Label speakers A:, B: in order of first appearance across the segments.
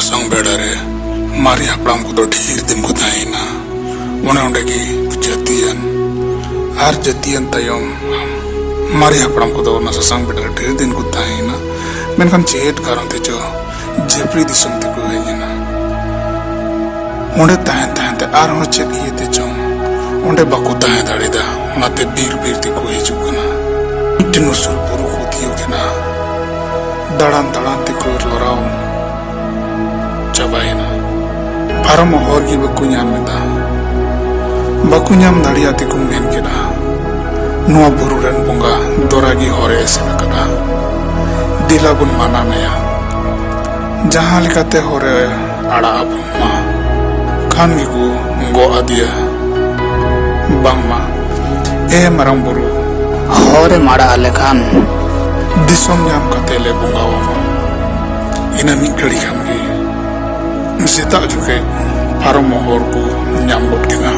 A: sasang bedare mari hapram ko do dhir din ko taina one onde gi jatian ar jatian tayom mari hapram ko do na sasang bedare dhir din ko taina menkan chet karon te jo jepri disum te ko hejina onde tahan te ar ho chet iye te jo onde bako tahan darida onate bir te ko hejugana itin usul puru ko diyo kena daran te ko lorau cabaina param hor gi baku nyam da baku nyam daria te kum men keda noa buru ren bonga doragi hore esena kada dila bun mana naya jahan likate hore ada abun ma khan gi ku go adia bangma marang buru
B: hore mara alekhan
A: disom nyam katele bonga wa ina mi kali khan gi seta juga param hor ko nyam bot kena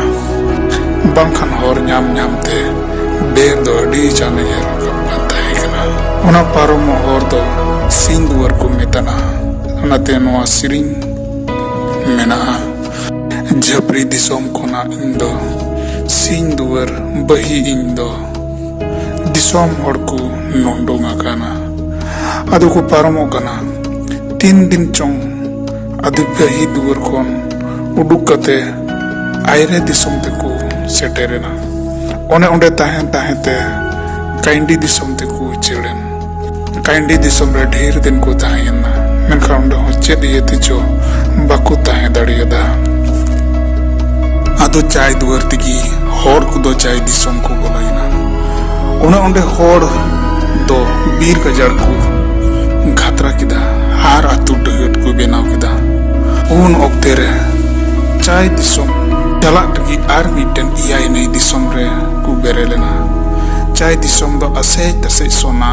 A: bangkhan hor nyam te ber do di chane yer bantai kena ona param hor do sinduar ko metana onate noa siring mena japri disom kona indo sinduar bahi indo disom hor ko nondonga kana adu ko paramo kana 3 din chong Adibgahi duar kon uduk kate aire disom te ko seterena one onde tahen te kaindi disom te ko cheren kaindi disom re dhir din ko tahena menkhan onde hoche diye te jo baku tahen dariyada ado chai duar tigi hor ko do chai disom ko bolaina one onde hor do bir gajar ko khatra kida har atu dehut ko benaw kida un oktere chai disom jalak tegi ar miten iai nei disom re ku berelena chai disom do asei sona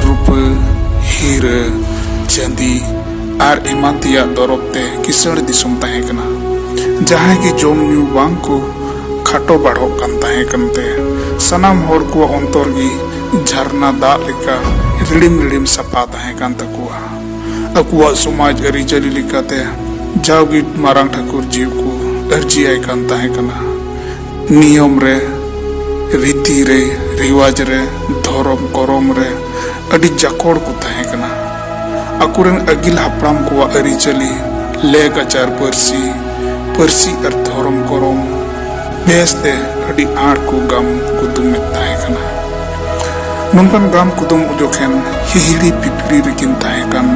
A: rupa hira chandi ar imantia dorokte kisar disom tahe kana jahan ki jom nyu bang ko khato badhok kan tahe kante sanam hor ko ontor gi jharna da leka ridim sapa tahe kan takua akua somaj ari jali likate jaugi marang thakur jiw ko arji ai kan tahe kana niyom re riti re riwaj re dhorom korom re adi jakor ko tahe kana akuren agil hapram ko ari jali leg achar persi ar dhorom korom beste adi ar ko gam kudum tahe kana nonkan gam kudum ujokhen hihiri pipri rikin tahe kan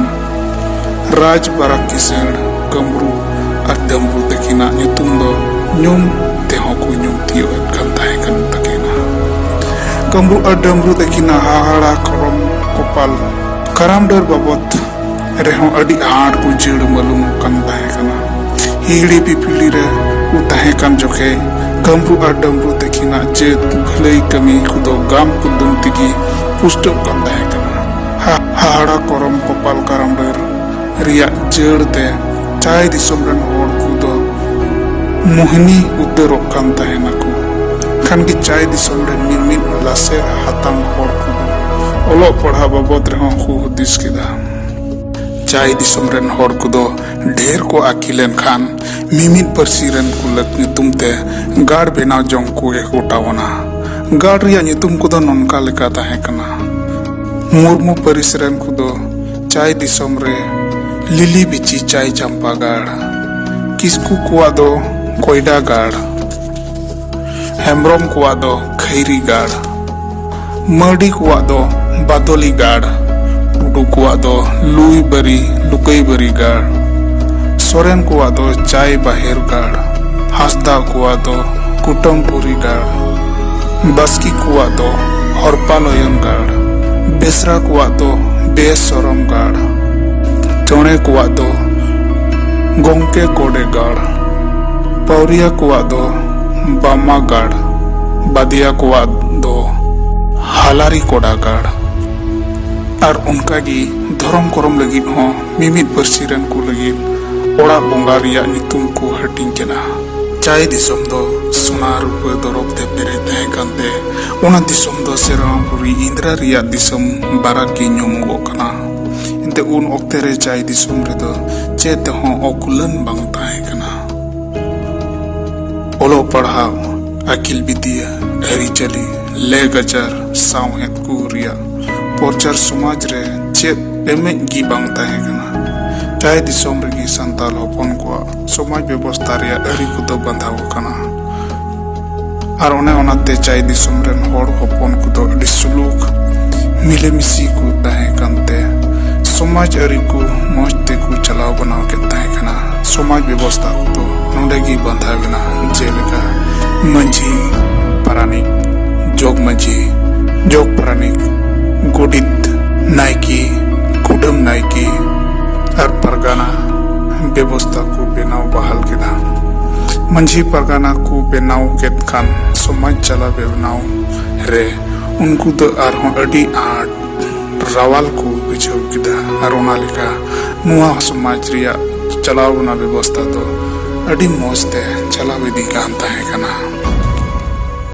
A: raj barak kisel Kambru ar damru takina nyutum do nyum teho ku nyum tio kan tahe kan takina Kambru ar damru takina hahara korom kopal karam dar babot reho adi aad ku jir malum kan tahe kana hili pipili re u tahe kan jokhe Kambru ar damru takina jet bhlei kami kudo gam kudum tigi pusto kan tahe kana hahara korom kopal karam dar riya jir te chai disom ren hor ku do mohini uderok kan tahena ku khan gi chai disom ren min laser hatang hor ku olo padha babot rehon ku hudis kida chai disom ren hor ku do dher ko akilen khan mimit parsi ren ku lak nyutum te gar benaw jong ku ekotawona gar riya nyutum ku do nonka leka tahe kana murmu paris ren ku do chai disom re Lili bichi chai champa gar kisku kuwa do koida gar hemrom kuwa do khairi gar mardi kuwa do badoli gar tudu kuwa do lukai bari gar soren kuwa do chai bahir gar hasda kuwa do kutampuri gar baski kuwa do horpaloyan gar besra kuwa do besorom gar Chone kuwa do gongke kode gar pauria kuwa do bama gar badia kuwa do halari koda gar ar unka gi dhorom korom lagi ho mimit bersiran ku lagi ora bonga riya nitum ku hating kena chai disom do sona rupa dorop te pere tahe kante ona disom do Serampuri Indra riya disom barak gi nyum go kana te un oktere chai disum redo चेत हों ओकुलन बांग ताहे कना ओलो पढ़ाव अकिल विद्या अरिचली ले गजर सावहेत को रिया पोरचर समाज रे चेत एमेज गी बांग ताहे कना चाहे दिसोम रेगी संताल होपन को समाज व्यवस्था रे अरि को बंधाव कना और ओने चाहे दिसोम रेन होड़ होपन को अडी सुलूक मिले मिसी को ताहे कंते समाज अरि को मौजते को चलाव बनाव के ताहे कना समाज व्यवस्था को नोंडे गी बंधावेना जेलेका मंझी पारानिक जोग मंझी जोग पारानिक गोडित नायकी कुडम नायकी और परगाना व्यवस्था को बेनाव बहाल केदा मंझी परगाना को बेनाव केद खान समाज चला बेनाव रे उनको तो आरहों अडी आट रावाल को बिछाव केदा और ओनालिका नुआ समाज रिया चलाव बना व्यवस्था तो अडी मौजते चलाव इदी कान ताहे कना।